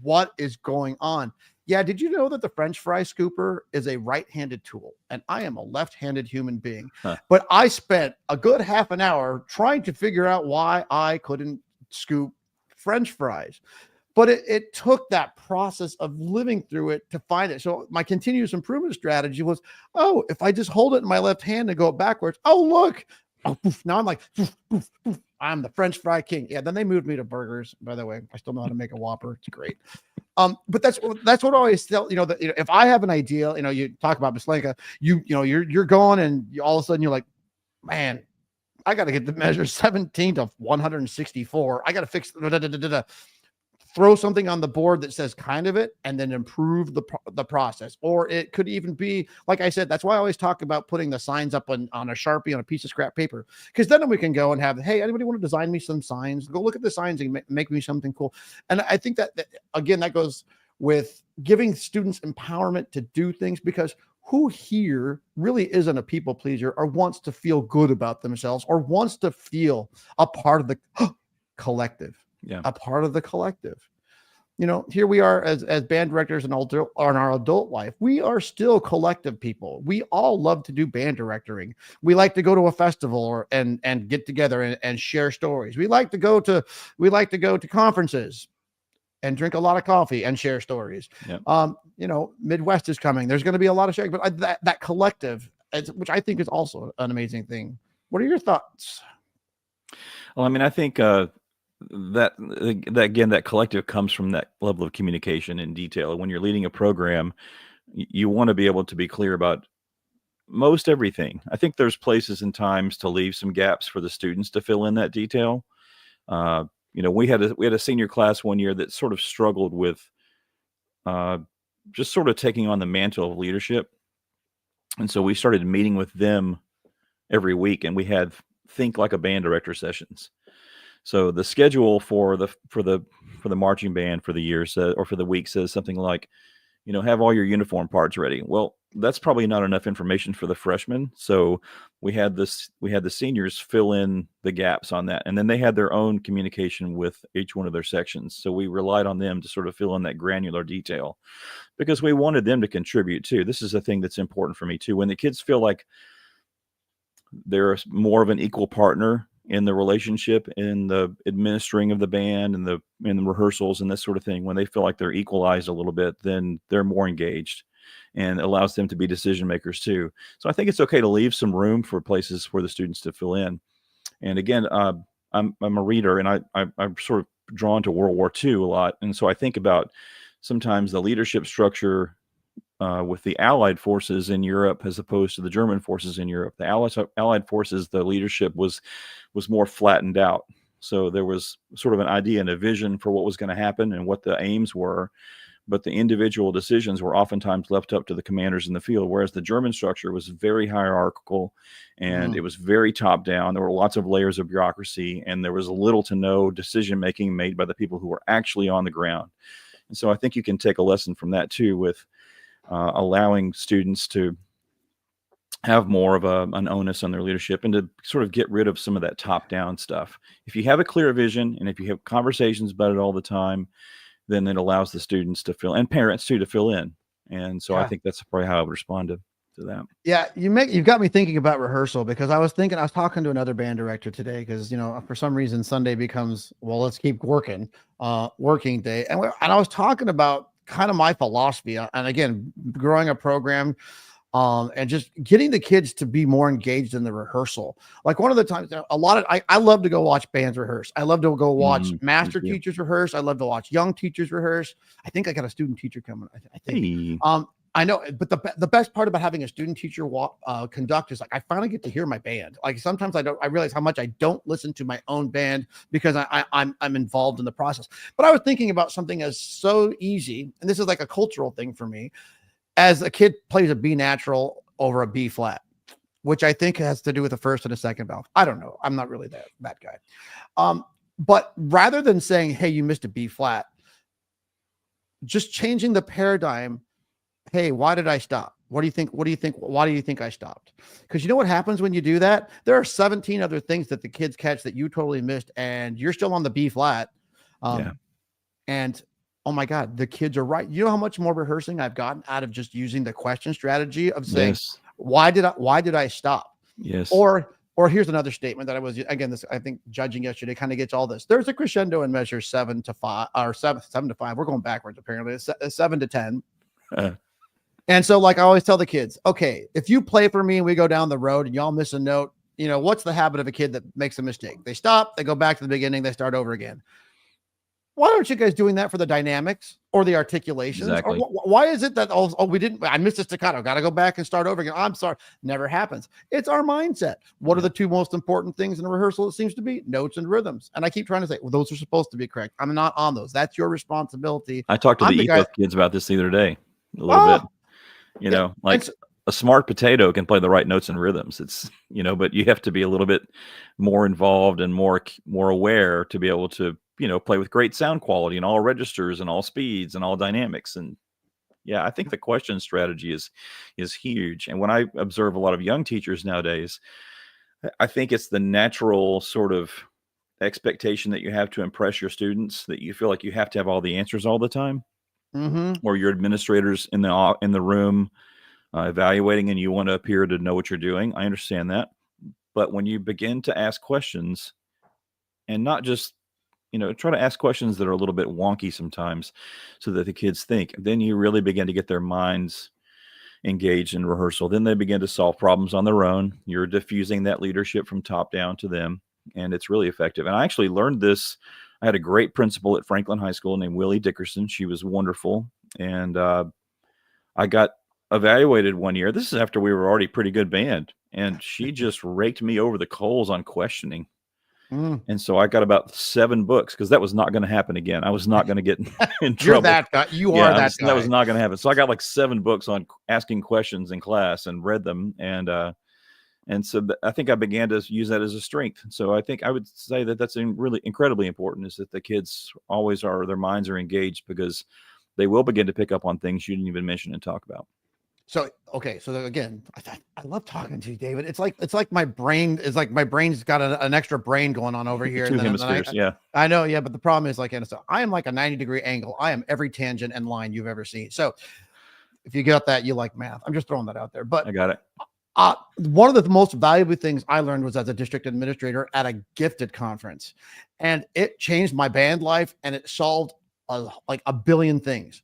what is going on? Yeah. Did you know that the French fry scooper is a right-handed tool? And I am a left-handed human being. Huh. But I spent a good half an hour trying to figure out why I couldn't scoop French fries. But it took that process of living through it to find it. So my continuous improvement strategy was, if I just hold it in my left hand and go backwards, look. Oh, poof. Now I'm like, poof, poof, poof. I'm the French fry king. Yeah. Then they moved me to burgers. By the way, I still know how to make a Whopper. It's great. But that's what I always tell, if I have an idea, you talk about Maslenka, you're going and all of a sudden you're like, man, I got to get the measure 17 to 164. I got to fix throw something on the board that says kind of it, and then improve the process. Or it could even be, like I said, that's why I always talk about putting the signs up on a Sharpie on a piece of scrap paper, because then we can go and have, hey, anybody want to design me some signs? Go look at the signs and make me something cool. And I think that again, that goes with giving students empowerment to do things, because who here really isn't a people pleaser or wants to feel good about themselves or wants to feel a part of the collective? Yeah. A part of the collective. Here we are as band directors in our adult life. We are still collective people. We all love to do band directing. We like to go to a festival and get together and share stories. We like to go to conferences and drink a lot of coffee and share stories. Yep. Midwest is coming. There's going to be a lot of sharing, but that collective, which I think is also an amazing thing. What are your thoughts? Well, I mean, I think that again, that collective comes from that level of communication in detail. When you're leading a program, you want to be able to be clear about most everything. I think there's places and times to leave some gaps for the students to fill in that detail. We had a senior class one year that sort of struggled with just sort of taking on the mantle of leadership. And so we started meeting with them every week, and we had think like a band director sessions. So the schedule for the marching band for the year says, or for the week says something like, have all your uniform parts ready. Well, that's probably not enough information for the freshmen. So we had the seniors fill in the gaps on that, and then they had their own communication with each one of their sections. So we relied on them to sort of fill in that granular detail because we wanted them to contribute too. This is a thing that's important for me too. When the kids feel like they're more of an equal partner in the relationship, in the administering of the band and the rehearsals and this sort of thing, when they feel like they're equalized a little bit, then they're more engaged and allows them to be decision makers too. So I think it's okay to leave some room for places for the students to fill in. And again, I'm a reader, and I'm sort of drawn to World War II a lot. And so I think about sometimes the leadership structure with the Allied forces in Europe as opposed to the German forces in Europe. The Allied forces, the leadership was more flattened out. So there was sort of an idea and a vision for what was going to happen and what the aims were, but the individual decisions were oftentimes left up to the commanders in the field, whereas the German structure was very hierarchical and it was very top down. There were lots of layers of bureaucracy, and there was little to no decision making made by the people who were actually on the ground. And so I think you can take a lesson from that too, with allowing students to have more of an onus on their leadership and to sort of get rid of some of that top-down stuff. If you have a clear vision and if you have conversations about it all the time, then it allows the students to fill, and parents too, to fill in. And so I think that's probably how I would respond to that. Yeah, you've got me thinking about rehearsal, because I was talking to another band director today, because for some reason Sunday becomes, well, let's keep working day, and I was talking about kind of my philosophy, and again, growing a program, and just getting the kids to be more engaged in the rehearsal. Like one of the times, I love to go watch bands rehearse. I love to go watch master teachers rehearse. I love to watch young teachers rehearse. I think I got a student teacher coming. I think. Hey. I know, but the best part about having a student teacher conduct is, like, I finally get to hear my band. Like sometimes I realize how much I don't listen to my own band because I'm involved in the process. But I was thinking about something as so easy, and this is like a cultural thing for me, as a kid plays a B natural over a B flat, which I think has to do with the first and the second valve. I don't know. I'm not really that guy. But rather than saying, hey, you missed a B flat, just changing the paradigm. Hey, why did I stop? What do you think? Why do you think I stopped? Because you know what happens when you do that? There are 17 other things that the kids catch that you totally missed, and you're still on the B flat. And oh my God, the kids are right. You know how much more rehearsing I've gotten out of just using the question strategy of saying, why did I stop? Yes. Or here's another statement that I was, again, I think judging yesterday kind of gets all this. There's a crescendo in measure 7 to 5 or 7 to 5. We're going backwards. Apparently it's 7 to 10. And so, like, I always tell the kids, okay, if you play for me and we go down the road and y'all miss a note, what's the habit of a kid that makes a mistake? They stop, they go back to the beginning, they start over again. Why aren't you guys doing that for the dynamics or the articulations? Exactly. Or why is it that, I missed a staccato, got to go back and start over again? I'm sorry. Never happens. It's our mindset. What are the two most important things in a rehearsal? It seems to be notes and rhythms. And I keep trying to say, well, those are supposed to be correct. I'm not on those. That's your responsibility. I talked to the Ethos kids about this the other day a little bit. Like a smart potato can play the right notes and rhythms. It's, but you have to be a little bit more involved and more aware to be able to, play with great sound quality and all registers and all speeds and all dynamics. And I think the question strategy is huge. And when I observe a lot of young teachers nowadays, I think it's the natural sort of expectation that you have to impress your students, that you feel like you have to have all the answers all the time. Or your administrators in the room evaluating, and you want to appear to know what you're doing. I understand that. But when you begin to ask questions, and not just, try to ask questions that are a little bit wonky sometimes so that the kids think, then you really begin to get their minds engaged in rehearsal. Then they begin to solve problems on their own. You're diffusing that leadership from top down to them, and it's really effective. And I actually learned this. I had a great principal at Franklin High School named Willie Dickerson. She was wonderful. And I got evaluated one year. This is after we were already a pretty good band. And she just raked me over the coals on questioning. And so I got about 7 books, because that was not going to happen again. I was not going to get in trouble. You're that guy. You are that guy. That was not going to happen. So I got like 7 books on asking questions in class and read them. And so I think I began to use that as a strength. So I think I would say that that's really incredibly important, is that the kids always their minds are engaged, because they will begin to pick up on things you didn't even mention and talk about. So, okay. So again, I love talking to you, David. It's like my brain's got an extra brain going on over here. Two And then hemispheres. Yeah. I know. Yeah. But the problem is like, and so I am like a 90-degree angle. I am every tangent and line you've ever seen. So if you got that, you like math. I'm just throwing that out there. But I got it. One of the most valuable things I learned was as a district administrator at a gifted conference, and it changed my band life, and it solved like a billion things.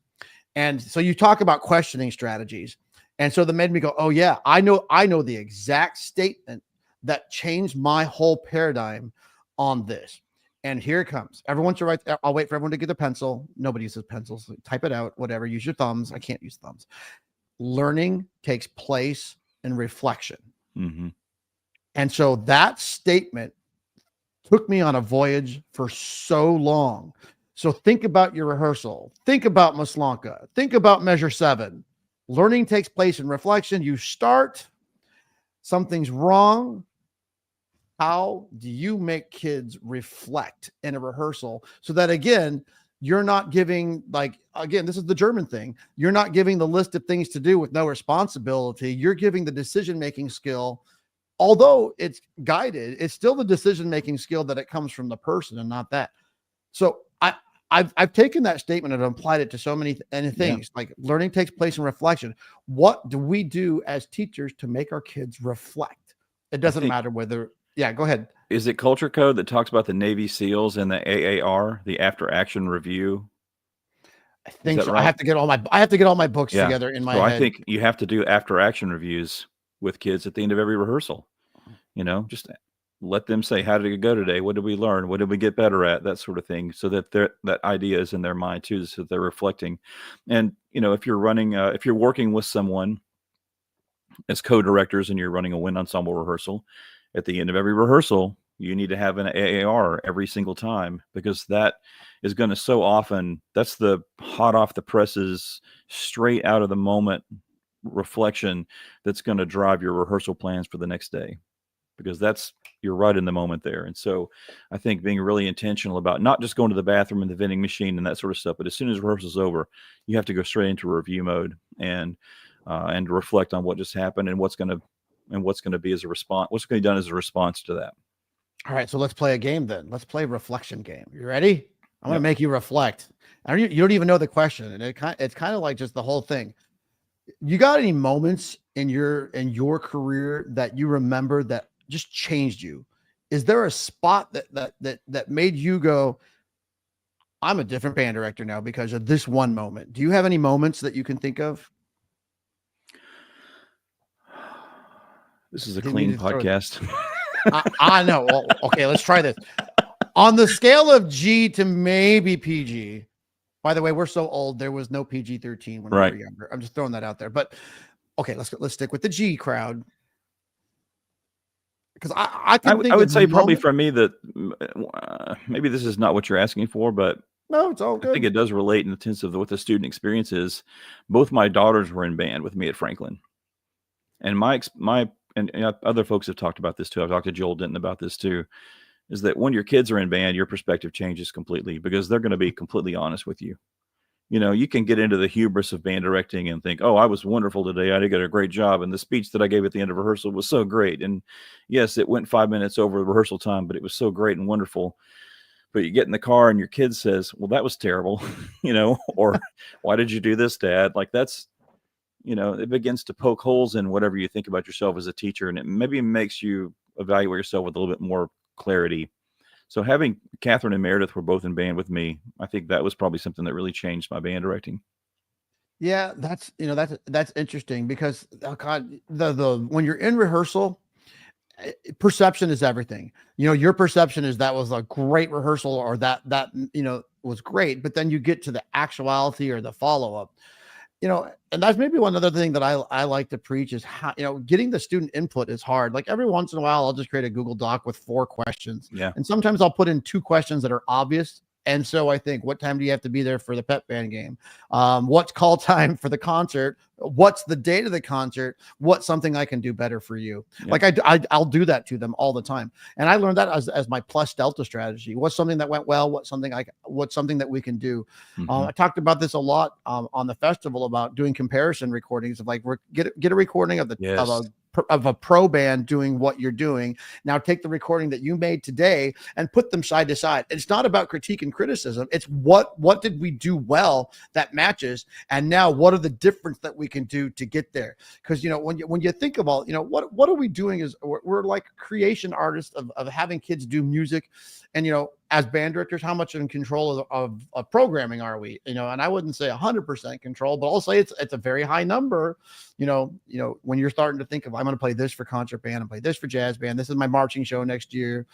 And so you talk about questioning strategies. And so that made me go, oh yeah, I know the exact statement that changed my whole paradigm on this. And here it comes. Everyone should write. I'll wait for everyone to get a pencil. Nobody uses pencils. Type it out, whatever. Use your thumbs. I can't use thumbs. Learning takes place in reflection. Mm-hmm. And so that statement took me on a voyage for so long. So think about your rehearsal. Think about Maslanka. Think about measure 7. Learning takes place in reflection. You start, something's wrong. How do you make kids reflect in a rehearsal so that, again, you're not giving, like, again, this is the German thing. You're not giving the list of things to do with no responsibility. You're giving the decision-making skill. Although it's guided, it's still the decision-making skill that it comes from the person and not that. So I've taken that statement and applied it to so many things. Yeah. Like learning takes place in reflection. What do we do as teachers to make our kids reflect? It doesn't matter whether, yeah, go ahead. Is it Culture Code that talks about the Navy SEALs and the AAR, the after action review? I think so. Right? I have to get all my books together in my head. I think you have to do after action reviews with kids at the end of every rehearsal. You know, just let them say, how did it go today? What did we learn? What did we get better at? That sort of thing. So that that idea is in their mind too, so they're reflecting. And, you know, if you're working with someone as co-directors and you're running a wind ensemble rehearsal, at the end of every rehearsal, you need to have an AAR every single time, because that is going to so often, that's the hot off the presses, straight out of the moment reflection that's going to drive your rehearsal plans for the next day, because you're right in the moment there. And so I think being really intentional about not just going to the bathroom and the vending machine and that sort of stuff, but as soon as rehearsal's over, you have to go straight into review mode and reflect on what just happened and what's going to be as a response, what's going to be done as a response to that. All right. So let's play a game then. Let's play a reflection game. You ready? I'm going to make you reflect. You don't even know the question. And it's kind of like just the whole thing. You got any moments in your career that you remember that just changed you? Is there a spot that made you go, I'm a different band director now because of this one moment? Do you have any moments that you can think of? This is a clean podcast. I know. Well, okay, let's try this. On the scale of G to maybe PG. By the way, we're so old. There was no PG-13 when we were younger. I'm just throwing that out there. But okay, let's stick with the G crowd. Because I would say probably for me that maybe this is not what you're asking for, but no, it's all good. I think it does relate in the sense of what the student experience is. Both my daughters were in band with me at Franklin, and and other folks have talked about this too. I've talked to Joel Denton about this too. Is that when your kids are in band, your perspective changes completely, because they're going to be completely honest with you. You know, you can get into the hubris of band directing and think, oh, I was wonderful today. I did a great job. And the speech that I gave at the end of rehearsal was so great. And yes, it went 5 minutes over the rehearsal time, but it was so great and wonderful. But you get in the car and your kid says, well, that was terrible, you know, or why did you do this, Dad? Like that's, you know, it begins to poke holes in whatever you think about yourself as a teacher. And it maybe makes you evaluate yourself with a little bit more clarity. So having Catherine and Meredith were both in band with me, I think that was probably something that really changed my band directing. Yeah, that's interesting, because God, when you're in rehearsal, perception is everything. You know, your perception is that was a great rehearsal, or that you know was great, but then you get to the actuality or the follow-up. You know, and that's maybe one other thing that I like to preach is how, you know, getting the student input is hard. Like every once in a while, I'll just create a Google Doc with 4 questions. Yeah. And sometimes I'll put in 2 questions that are obvious And so I think, what time do you have to be there for the pep band game? What's call time for the concert? What's the date of the concert? What's something I can do better for you? Yep. Like I'll do that to them all the time. And I learned that as my plus delta strategy. What's something that went well? What's something that we can do? I talked about this a lot on the festival about doing comparison recordings of like, get a recording of of a pro band doing what you're doing. Now take the recording that you made today and put them side to side. It's not about critique and criticism. It's what did we do well that matches, and now what are the difference that we can do to get there? Because when you think of all, what are we doing is we're like creation artists of having kids do music, and as band directors, how much in control of programming are we? And I wouldn't say 100% control, but I'll say it's a very high number. When you're starting to think of, I'm going to play this for concert band and play this for jazz band, this is my marching show next year.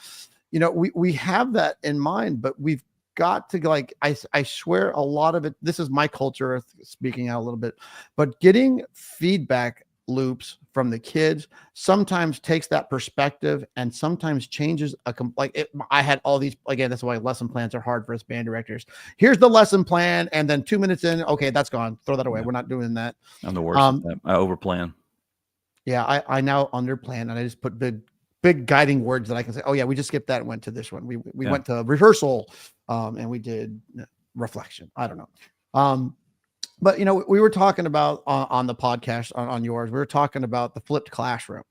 We have that in mind, but we've got to, like, I swear a lot of it, this is my culture speaking out a little bit, but getting feedback loops from the kids sometimes takes that perspective and sometimes changes I had all these, again, that's why lesson plans are hard for us band directors. Here's the lesson plan, and then 2 minutes in, okay, that's gone, throw that away. We're not doing that. I'm the worst at that. I overplan. Yeah, I now underplan, and I just put big guiding words that I can say, oh yeah, we just skipped that and went to this one. We went to rehearsal, and we did reflection. I don't know. But we were talking about on the podcast on yours, we were talking about the flipped classroom.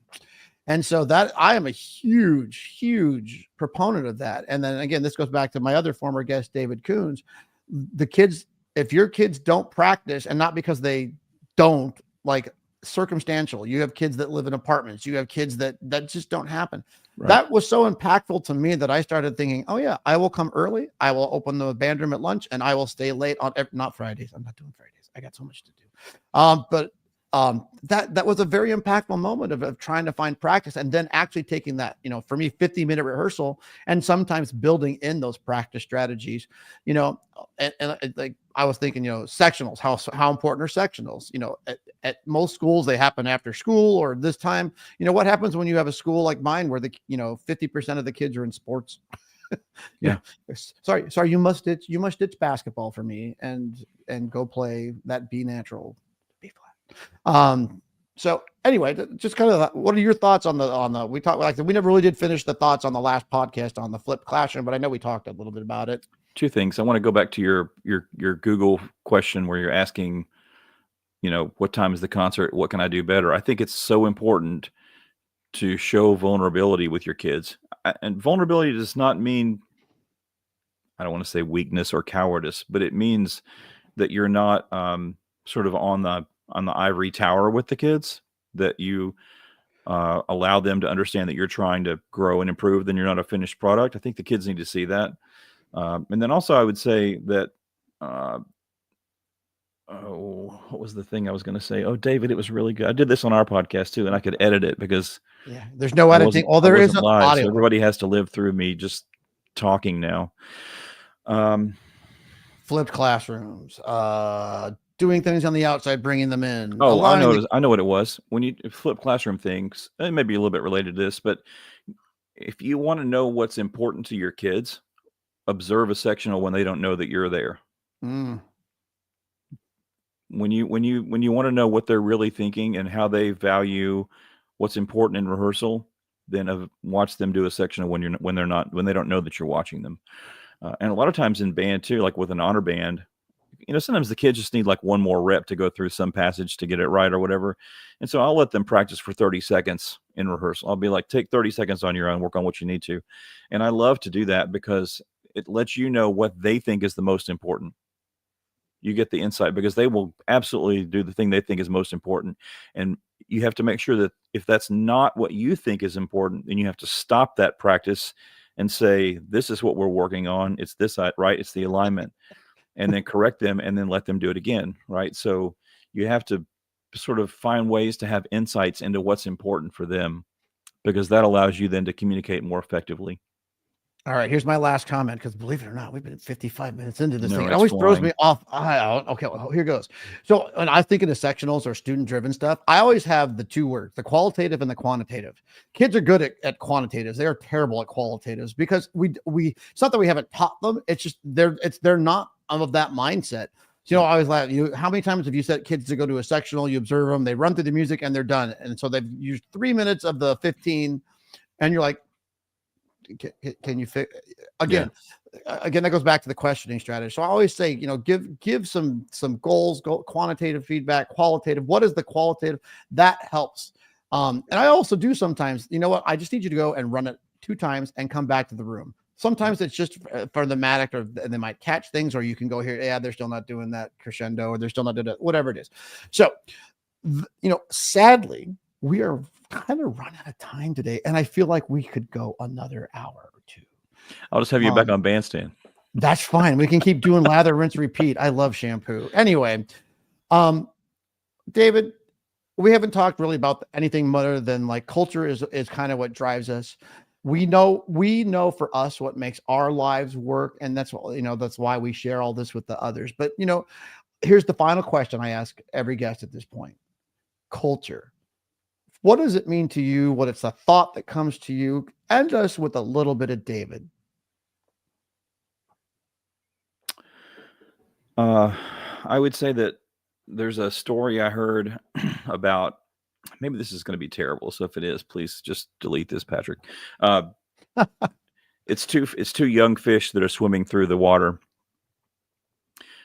And so that I am a huge proponent of that. And then again, this goes back to my other former guest, David Coons. The kids, if your kids don't practice, and not because they don't, like, circumstantial, you have kids that live in apartments, you have kids that just don't happen. Right. That was so impactful to me that I started thinking, oh yeah, I will come early, I will open the band room at lunch, and I will stay late on not Fridays. I'm not doing Fridays, I got so much to do. But that was a very impactful moment of trying to find practice, and then actually taking that, for me, 50-minute rehearsal, and sometimes building in those practice strategies, and like I was thinking, sectionals, how important are sectionals? At most schools, they happen after school or this time. What happens when you have a school like mine where 50% of the kids are in sports? Yeah. Sorry, you must ditch basketball for me and go play that B natural, B flat. So anyway, just kind of, what are your thoughts on the we talked, like, we never really did finish the thoughts on the last podcast on the flipped classroom, but I know we talked a little bit about it. Two things. I want to go back to your Google question where you're asking, what time is the concert? What can I do better? I think it's so important to show vulnerability with your kids. And vulnerability does not mean, I don't want to say weakness or cowardice, but it means that you're not sort of on the ivory tower with the kids, that you allow them to understand that you're trying to grow and improve, then you're not a finished product. I think the kids need to see that. And then also I would say that, what was the thing I was going to say? Oh, David, it was really good. I did this on our podcast too, and I could edit it because there's no editing. All there is audio. So everybody has to live through me just talking now. Flipped classrooms, doing things on the outside, bringing them in. Oh, I know what it was. When you flip classroom things, it may be a little bit related to this, but if you want to know what's important to your kids, observe a sectional when they don't know that you're there. When you want to know what they're really thinking and how they value what's important in rehearsal, then watch them do a sectional when they don't know that you're watching them. And a lot of times in band too, like with an honor band, sometimes the kids just need like one more rep to go through some passage to get it right or whatever. And so I'll let them practice for 30 seconds in rehearsal. I'll be like, take 30 seconds on your own, work on what you need to. And I love to do that because it lets you know what they think is the most important. You get the insight because they will absolutely do the thing they think is most important. And you have to make sure that if that's not what you think is important, then you have to stop that practice and say, this is what we're working on. It's this, right? It's the alignment. And then correct them and then let them do it again, right? So you have to sort of find ways to have insights into what's important for them, because that allows you then to communicate more effectively. All right, here's my last comment, because believe it or not, we've been 55 minutes into this No, thing. It it's always throws flying. me off. Okay, well, here goes. So when I think of the sectionals or student-driven stuff, I always have the two words, the qualitative and the quantitative. Kids are good at quantitatives. They are terrible at qualitatives, because we it's not that we haven't taught them. It's just they're not of that mindset. So, I always laugh. How many times have you set kids to go to a sectional? You observe them, they run through the music, and they're done. And so they've used 3 minutes of the 15, and you're like, can you fix again? Again, that goes back to the questioning strategy. So I always say, give some goals, quantitative feedback, qualitative. What is the qualitative? That helps. And I also do sometimes, I just need you to go and run it 2 times and come back to the room. Sometimes it's just for the thematic, or they might catch things, or you can go here. Yeah, they're still not doing that crescendo, or they're still not doing it, whatever it is. So, sadly, we are kind of run out of time today, and I feel like we could go another hour or 2. I'll just have you back on Bandstand. That's fine. We can keep doing lather, rinse, repeat. I love shampoo. Anyway, David, we haven't talked really about anything other than like culture is kind of what drives us. We know for us what makes our lives work, and that's what that's why we share all this with the others. But here's the final question I ask every guest at this point: culture. What does it mean to you? What it's a thought that comes to you? End us with a little bit of David. I would say that there's a story I heard about. Maybe this is going to be terrible, so if it is, please just delete this, Patrick. It's two young fish that are swimming through the water.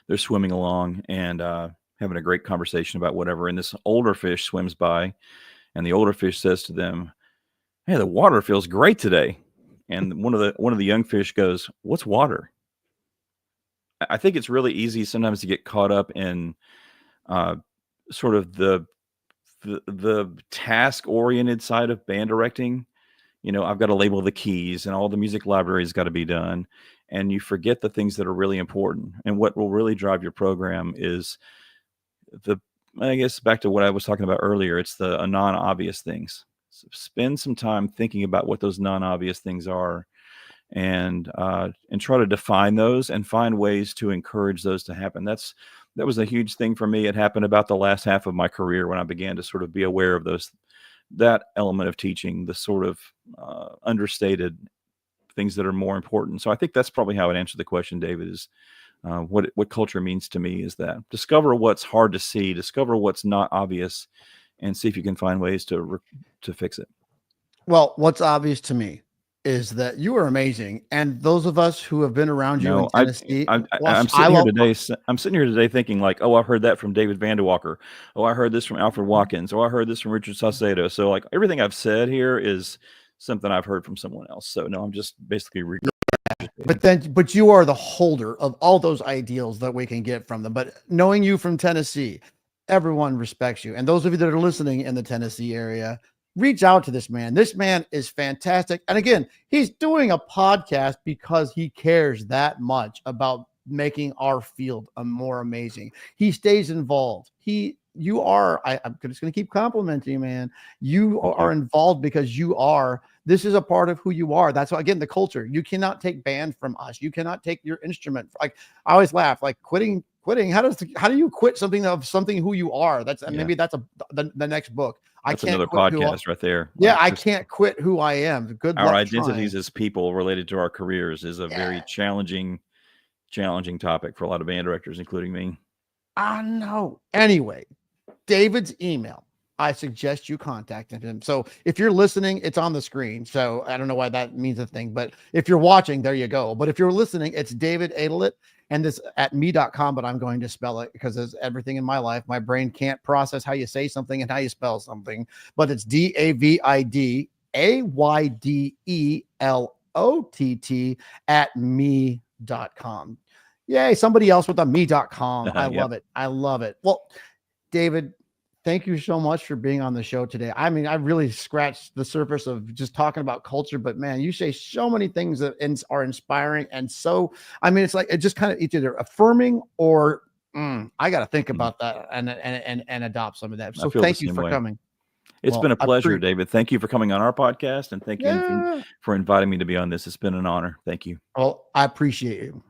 They're swimming along and having a great conversation about whatever. And this older fish swims by, and the older fish says to them, "Hey, the water feels great today." And one of the young fish goes, "What's water?" I think it's really easy sometimes to get caught up in sort of the task-oriented side of band directing. I've got to label the keys, and all the music library's got to be done, and you forget the things that are really important. And what will really drive your program is I guess back to what I was talking about earlier, it's the non-obvious things. So spend some time thinking about what those non-obvious things are, and try to define those and find ways to encourage those to happen. That was a huge thing for me. It happened about the last half of my career when I began to sort of be aware of that element of teaching, the sort of understated things that are more important. So I think that's probably how I'd answer the question, David, is what culture means to me is that discover what's hard to see, discover what's not obvious, and see if you can find ways to fix it. Well, what's obvious to me is that you are amazing, and those of us who have been around you in Tennessee, I'm sitting here today thinking like, oh, I heard that from David Vanderwalker. Oh, I heard this from Alfred Watkins. Oh, I heard this from Richard Saucedo. So like everything I've said here is something I've heard from someone else. So no, I'm just basically but you are the holder of all those ideals that we can get from them. But knowing you from Tennessee, everyone respects you. And those of you that are listening in the Tennessee area, reach out to this man. This man is fantastic. And again, he's doing a podcast because he cares that much about making our field more amazing. He stays involved. I'm just going to keep complimenting you, man. You are involved because this is a part of who you are. That's why, again, the culture. You cannot take band from us. You cannot take your instrument. Like I always laugh, like quitting. How do you quit something who you are? Maybe that's the next book. That's another podcast right there. Yeah, I can't quit who I am. Good luck. Our identities as people related to our careers is a very challenging topic for a lot of band directors, including me. I know. Anyway, David's email. I suggest you contact him. So if you're listening, it's on the screen. So I don't know why that means a thing, but if you're watching, there you go. But if you're listening, it's David Aydelott, and this at me.com, but I'm going to spell it because as everything in my life, my brain can't process how you say something and how you spell something, but it's DAVIDAYDELOTT at me.com. Yay. Somebody else with a me.com. I love it. I love it. Well, David, thank you so much for being on the show today. I mean, I really scratched the surface of just talking about culture, but man, you say so many things that are inspiring. And so, I mean, it's like, it just kind of, it's either affirming or I got to think about that and adopt some of that. So thank you for coming. It's Well, been a I pleasure, David. Thank you for coming on our podcast, and thank you yeah. for inviting me to be on this. It's been an honor. Thank you. Well, I appreciate you.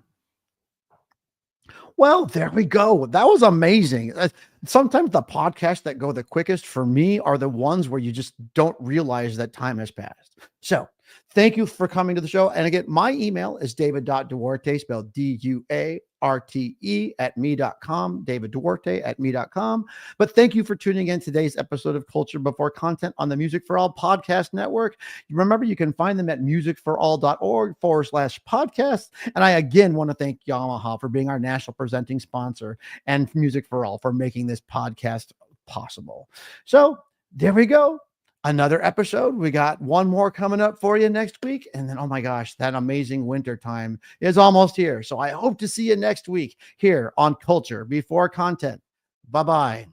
Well, there we go. That was amazing. Sometimes the podcasts that go the quickest for me are the ones where you just don't realize that time has passed. So thank you for coming to the show. And again, my email is david.duarte, spelled Duarte at me.com, David Duarte at me.com. But thank you for tuning in today's episode of Culture Before Content on the Music for All podcast network. Remember, you can find them at musicforall.org/podcast. And I again want to thank Yamaha for being our national presenting sponsor and Music for All for making this podcast possible. So there we go. Another episode. We got one more coming up for you next week. And then, oh my gosh, that amazing winter time is almost here. So I hope to see you next week here on Culture Before Content. Bye-bye.